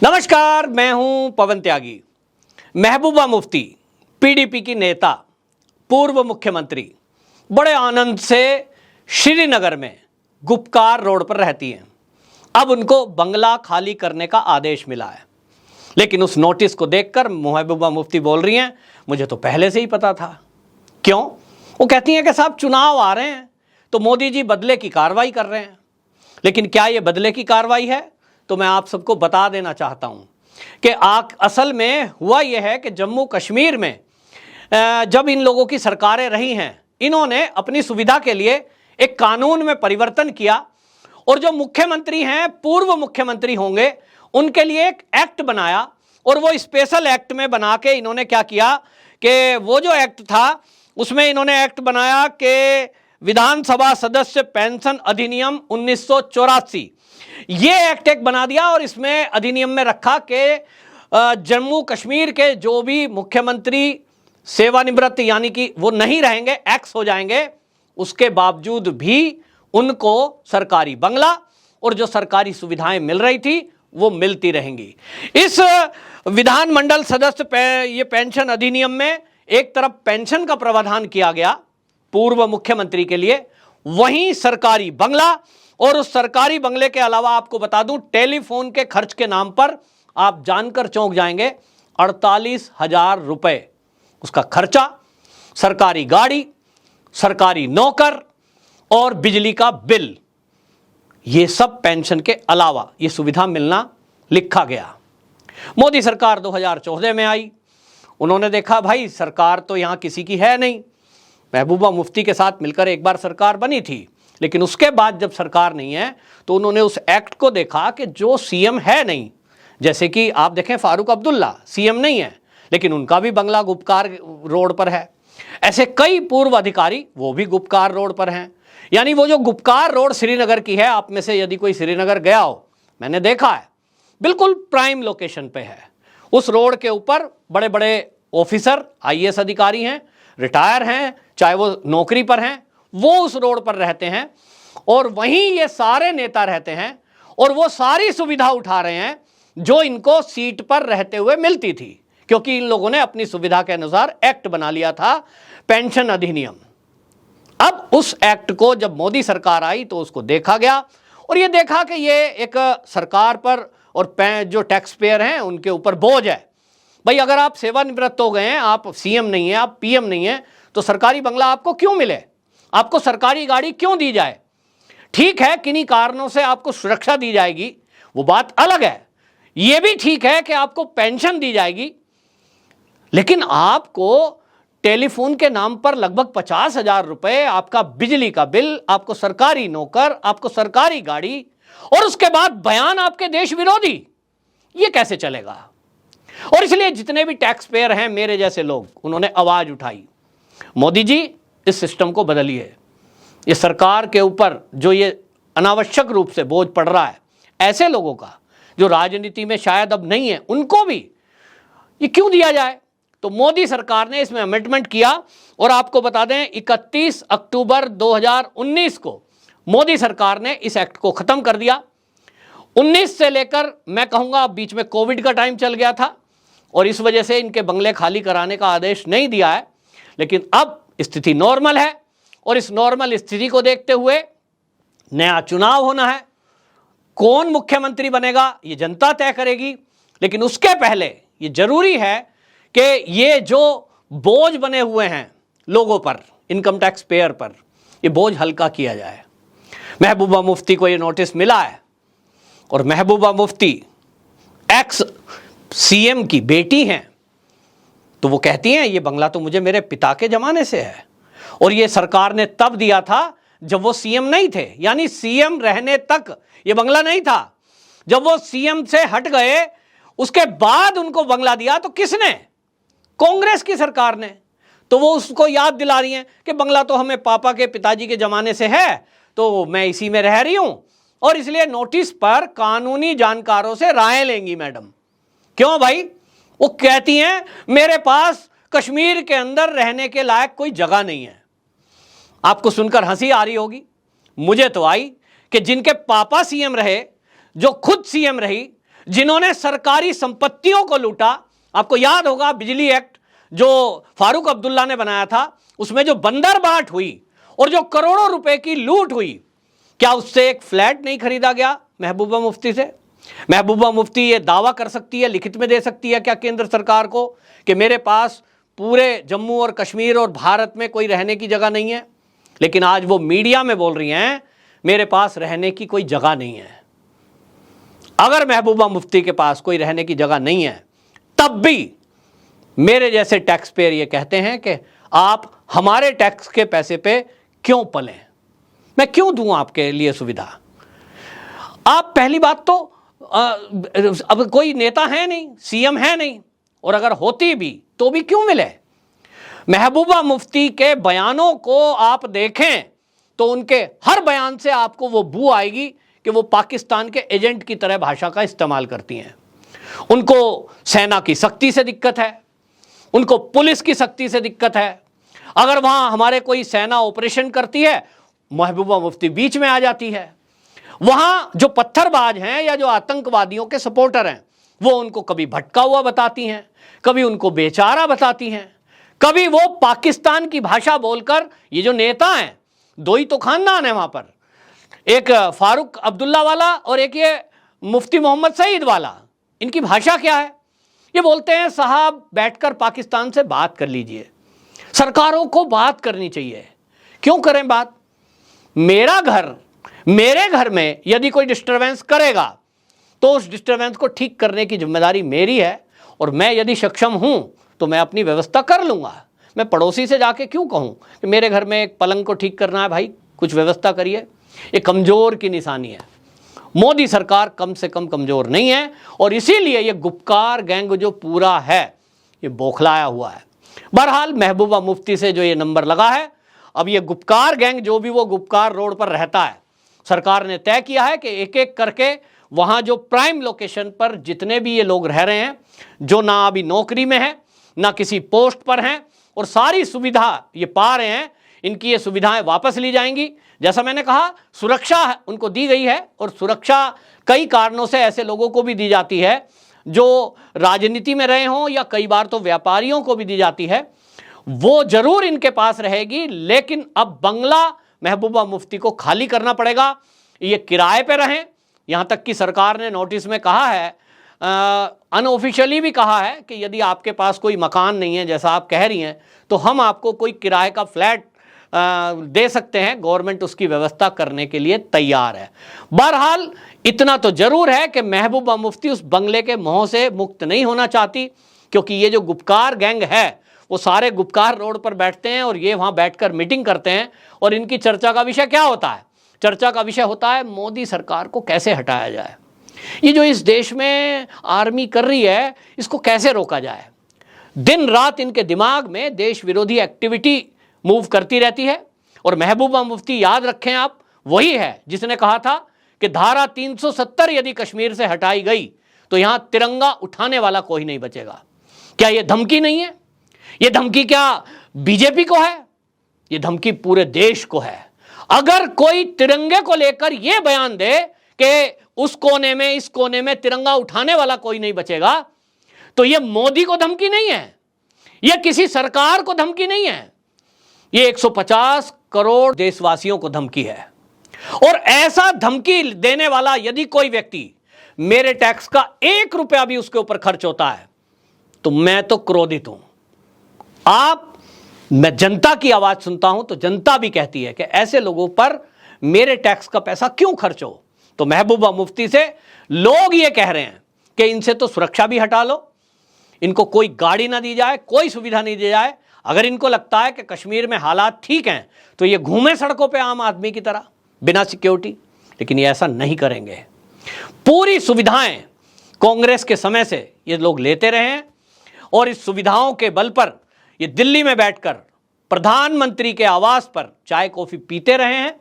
नमस्कार, मैं हूं पवन त्यागी। महबूबा मुफ्ती पीडीपी की नेता, पूर्व मुख्यमंत्री, बड़े आनंद से श्रीनगर में गुपकार रोड पर रहती हैं। अब उनको बंगला खाली करने का आदेश मिला है, लेकिन उस नोटिस को देखकर महबूबा मुफ्ती बोल रही हैं, मुझे तो पहले से ही पता था। क्यों? वो कहती हैं कि साहब चुनाव आ रहे हैं तो मोदी जी बदले की कार्रवाई कर रहे हैं। लेकिन क्या ये बदले की कार्रवाई है? तो मैं आप सबको बता देना चाहता हूं कि असल में हुआ यह है कि जम्मू कश्मीर में जब इन लोगों की सरकारें रही हैं, इन्होंने अपनी सुविधा के लिए एक कानून में परिवर्तन किया और जो मुख्यमंत्री हैं, पूर्व मुख्यमंत्री होंगे, उनके लिए एक एक्ट बनाया। और वो स्पेशल एक्ट में बना के इन्होंने क्या किया कि वो जो एक्ट था उसमें इन्होंने एक्ट बनाया कि विधानसभा सदस्य पेंशन अधिनियम 1984, ये एक्ट एक बना दिया। और इसमें अधिनियम में रखा कि जम्मू कश्मीर के जो भी मुख्यमंत्री सेवानिवृत्त यानी कि वो नहीं रहेंगे, एक्स हो जाएंगे, उसके बावजूद भी उनको सरकारी बंगला और जो सरकारी सुविधाएं मिल रही थी वो मिलती रहेंगी। इस विधानमंडल सदस्य ये पेंशन अधिनियम में एक तरफ पेंशन का प्रावधान किया गया पूर्व मुख्यमंत्री के लिए, वहीं सरकारी बंगला, और उस सरकारी बंगले के अलावा आपको बता दूं, टेलीफोन के खर्च के नाम पर आप जानकर चौंक जाएंगे, 48,000 रुपए उसका खर्चा, सरकारी गाड़ी, सरकारी नौकर और बिजली का बिल, ये सब पेंशन के अलावा ये सुविधा मिलना लिखा गया। मोदी सरकार 2014 में आई, उन्होंने देखा भाई सरकार तो यहां किसी की है नहीं। महबूबा मुफ्ती के साथ मिलकर एक बार सरकार बनी थी, लेकिन उसके बाद जब सरकार नहीं है तो उन्होंने उस एक्ट को देखा कि जो सीएम है नहीं, जैसे कि आप देखें फारूक अब्दुल्ला सीएम नहीं है लेकिन उनका भी बंगला गुपकार रोड पर है। ऐसे कई पूर्व अधिकारी वो भी गुपकार रोड पर हैं। यानी वो जो गुपकार रोड श्रीनगर की है, आप में से यदि कोई श्रीनगर गया हो, मैंने देखा है, बिल्कुल प्राइम लोकेशन पे है। उस रोड के ऊपर बड़े बड़े ऑफिसर, आईएएस अधिकारी हैं, रिटायर हैं, चाहे वो नौकरी पर हैं, वो उस रोड पर रहते हैं और वहीं ये सारे नेता रहते हैं और वो सारी सुविधा उठा रहे हैं जो इनको सीट पर रहते हुए मिलती थी, क्योंकि इन लोगों ने अपनी सुविधा के अनुसार एक्ट बना लिया था, पेंशन अधिनियम। अब उस एक्ट को जब मोदी सरकार आई तो उसको देखा गया और ये देखा कि ये एक सरकार पर और जो टैक्स पेयर हैं उनके ऊपर बोझ है। भाई अगर आप सेवानिवृत्त हो गए हैं, आप सीएम नहीं हैं, आप पीएम नहीं हैं, तो सरकारी बंगला आपको क्यों मिले, आपको सरकारी गाड़ी क्यों दी जाए? ठीक है, किन्हीं कारणों से आपको सुरक्षा दी जाएगी, वो बात अलग है। यह भी ठीक है कि आपको पेंशन दी जाएगी, लेकिन आपको टेलीफोन के नाम पर लगभग 50,000 रुपए, आपका बिजली का बिल, आपको सरकारी नौकर, आपको सरकारी गाड़ी, और उसके बाद बयान आपके देश विरोधी, ये कैसे चलेगा? और इसलिए जितने भी टैक्स पेयर हैं, मेरे जैसे लोग, उन्होंने आवाज उठाई, मोदी जी इस सिस्टम को बदलिए। ये सरकार के ऊपर जो ये अनावश्यक रूप से बोझ पड़ रहा है, ऐसे लोगों का जो राजनीति में शायद अब नहीं है, उनको भी ये क्यों दिया जाए? तो मोदी सरकार ने इसमें अमेंडमेंट किया और आपको बता दें 31 अक्टूबर 2019 को मोदी सरकार ने इस एक्ट को खत्म कर दिया। 19 से लेकर मैं कहूंगा बीच में कोविड का टाइम चल गया था और इस वजह से इनके बंगले खाली कराने का आदेश नहीं दिया है, लेकिन अब स्थिति नॉर्मल है और इस नॉर्मल स्थिति को देखते हुए नया चुनाव होना है। कौन मुख्यमंत्री बनेगा ये जनता तय करेगी, लेकिन उसके पहले ये जरूरी है कि ये जो बोझ बने हुए हैं लोगों पर, इनकम टैक्स पेयर पर, ये बोझ हल्का किया जाए। महबूबा मुफ्ती को ये नोटिस मिला है और महबूबा मुफ्ती एक्स सीएम की बेटी हैं, तो वो कहती हैं ये बंगला तो मुझे मेरे पिता के जमाने से है और ये सरकार ने तब दिया था जब वो सीएम नहीं थे, यानी सीएम रहने तक ये बंगला नहीं था। जब वो सीएम से हट गए उसके बाद उनको बंगला दिया तो किसने? कांग्रेस की सरकार ने। तो वो उसको याद दिला रही हैं कि बंगला तो हमें पापा के पिताजी के जमाने से है, तो मैं इसी में रह रही हूं और इसलिए नोटिस पर कानूनी जानकारों से राय लेंगी मैडम। क्यों भाई? वो कहती हैं मेरे पास कश्मीर के अंदर रहने के लायक कोई जगह नहीं है। आपको सुनकर हंसी आ रही होगी, मुझे तो आई कि जिनके पापा सीएम रहे, जो खुद सीएम रही, जिन्होंने सरकारी संपत्तियों को लूटा। आपको याद होगा बिजली एक्ट जो फारूक अब्दुल्ला ने बनाया था, उसमें जो बंदरबाट हुई और जो करोड़ों रुपए की लूट हुई, क्या उससे एक फ्लैट नहीं खरीदा गया महबूबा मुफ्ती से? महबूबा मुफ्ती ये दावा कर सकती है, लिखित में दे सकती है क्या केंद्र सरकार को कि मेरे पास पूरे जम्मू और कश्मीर और भारत में कोई रहने की जगह नहीं है? लेकिन आज वो मीडिया में बोल रही हैं मेरे पास रहने की कोई जगह नहीं है। अगर महबूबा मुफ्ती के पास कोई रहने की जगह नहीं है, तब भी मेरे जैसे टैक्स पेयर ये कहते हैं कि आप हमारे टैक्स के पैसे पे क्यों पलें, मैं क्यों दूं आपके लिए सुविधा? आप पहली बात तो अब कोई नेता है नहीं, सीएम है नहीं, और अगर होती भी तो भी क्यों मिले? महबूबा मुफ्ती के बयानों को आप देखें तो उनके हर बयान से आपको वो बू आएगी कि वो पाकिस्तान के एजेंट की तरह भाषा का इस्तेमाल करती हैं। उनको सेना की सख्ती से दिक्कत है, उनको पुलिस की सख्ती से दिक्कत है। अगर वहां हमारे कोई सेना ऑपरेशन करती है, महबूबा मुफ्ती बीच में आ जाती है। वहां जो पत्थरबाज हैं या जो आतंकवादियों के सपोर्टर हैं, वो उनको कभी भटका हुआ बताती हैं, कभी उनको बेचारा बताती हैं, कभी वो पाकिस्तान की भाषा बोलकर, ये जो नेता हैं, दो ही तो खानदान है वहां पर, एक फारूक अब्दुल्ला वाला और एक ये मुफ्ती मोहम्मद सईद वाला, इनकी भाषा क्या है? ये बोलते हैं साहब बैठकर पाकिस्तान से बात कर लीजिए। सरकारों को बात करनी चाहिए। क्यों करें बात? मेरा घर, मेरे घर में यदि कोई डिस्टरबेंस करेगा तो उस डिस्टरबेंस को ठीक करने की जिम्मेदारी मेरी है, और मैं यदि सक्षम हूं तो मैं अपनी व्यवस्था कर लूंगा। मैं पड़ोसी से जाके क्यों कहूं कि मेरे घर में एक पलंग को ठीक करना है, भाई कुछ व्यवस्था करिए? ये कमजोर की निशानी है। मोदी सरकार कम से कम कमजोर नहीं है, और इसीलिए ये गुपकार गैंग जो पूरा है ये बौखलाया हुआ है। बहरहाल महबूबा मुफ्ती से जो ये नंबर लगा है, अब ये गुपकार गैंग जो भी वो गुपकार रोड पर रहता है, सरकार ने तय किया है कि एक एक करके वहां जो प्राइम लोकेशन पर जितने भी ये लोग रह रहे हैं, जो ना अभी नौकरी में है ना किसी पोस्ट पर हैं और सारी सुविधा ये पा रहे हैं, इनकी ये सुविधाएं वापस ली जाएंगी। जैसा मैंने कहा, सुरक्षा उनको दी गई है, और सुरक्षा कई कारणों से ऐसे लोगों को भी दी जाती है जो राजनीति में रहे हों, या कई बार तो व्यापारियों को भी दी जाती है। वो जरूर इनके पास रहेगी, लेकिन अब बंगला महबूबा मुफ्ती को खाली करना पड़ेगा। ये किराए पे रहें, यहां तक कि सरकार ने नोटिस में कहा है, अनऑफिशियली भी कहा है कि यदि आपके पास कोई मकान नहीं है जैसा आप कह रही हैं, तो हम आपको कोई किराए का फ्लैट दे सकते हैं। गवर्नमेंट उसकी व्यवस्था करने के लिए तैयार है। बहरहाल इतना तो जरूर है कि महबूबा मुफ्ती उस बंगले के मोह से मुक्त नहीं होना चाहती, क्योंकि ये जो गुपकार गैंग है वो सारे गुपकार रोड पर बैठते हैं और ये वहां बैठकर मीटिंग करते हैं, और इनकी चर्चा का विषय क्या होता है? चर्चा का विषय होता है मोदी सरकार को कैसे हटाया जाए, ये जो इस देश में आर्मी कर रही है इसको कैसे रोका जाए। दिन रात इनके दिमाग में देश विरोधी एक्टिविटी मूव करती रहती है। और महबूबा मुफ्ती, याद रखें आप, वही है जिसने कहा था कि धारा 370 यदि कश्मीर से हटाई गई तो यहां तिरंगा उठाने वाला कोई नहीं बचेगा। क्या यह धमकी नहीं है? यह धमकी क्या बीजेपी को है? यह धमकी पूरे देश को है। अगर कोई तिरंगे को लेकर यह बयान दे कि उस कोने में इस कोने में तिरंगा उठाने वाला कोई नहीं बचेगा, तो यह मोदी को धमकी नहीं है, यह किसी सरकार को धमकी नहीं है, यह 150 करोड़ देशवासियों को धमकी है। और ऐसा धमकी देने वाला यदि कोई व्यक्ति, मेरे टैक्स का 1 रुपया भी उसके ऊपर खर्च होता है, तो मैं तो क्रोधित हूं। मैं जनता की आवाज सुनता हूं तो जनता भी कहती है कि ऐसे लोगों पर मेरे टैक्स का पैसा क्यों खर्च हो। तो महबूबा मुफ्ती से लोग ये कह रहे हैं कि इनसे तो सुरक्षा भी हटा लो, इनको कोई गाड़ी ना दी जाए, कोई सुविधा नहीं दी जाए। अगर इनको लगता है कि कश्मीर में हालात ठीक हैं तो ये घूमे सड़कों पे आम आदमी की तरह बिना सिक्योरिटी, लेकिन ये ऐसा नहीं करेंगे। पूरी सुविधाएं कांग्रेस के समय से ये लोग लेते रहे हैं, और इस सुविधाओं के बल पर ये दिल्ली में बैठकर प्रधानमंत्री के आवास पर चाय कॉफी पीते रहे हैं।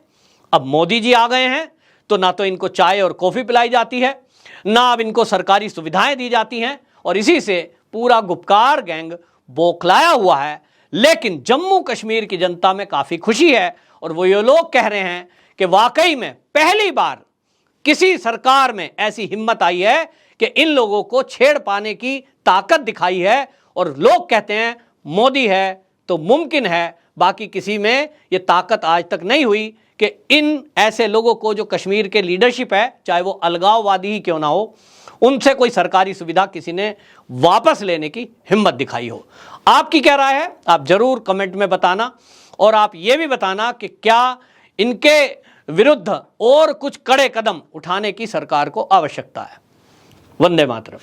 अब मोदी जी आ गए हैं तो ना तो इनको चाय और कॉफी पिलाई जाती है, ना अब इनको सरकारी सुविधाएं दी जाती हैं, और इसी से पूरा गुपकार गैंग बौखलाया हुआ है। लेकिन जम्मू कश्मीर की जनता में काफी खुशी है, और वो ये लोग कह रहे हैं कि वाकई में पहली बार किसी सरकार में ऐसी हिम्मत आई है कि इन लोगों को छेड़ पाने की ताकत दिखाई है, और लोग कहते हैं मोदी है तो मुमकिन है, बाकी किसी में ये ताकत आज तक नहीं हुई कि इन ऐसे लोगों को, जो कश्मीर के लीडरशिप है, चाहे वो अलगाववादी ही क्यों ना हो, उनसे कोई सरकारी सुविधा किसी ने वापस लेने की हिम्मत दिखाई हो। आपकी क्या राय है, आप जरूर कमेंट में बताना, और आप ये भी बताना कि क्या इनके विरुद्ध और कुछ कड़े कदम उठाने की सरकार को आवश्यकता है। वंदे मातरम।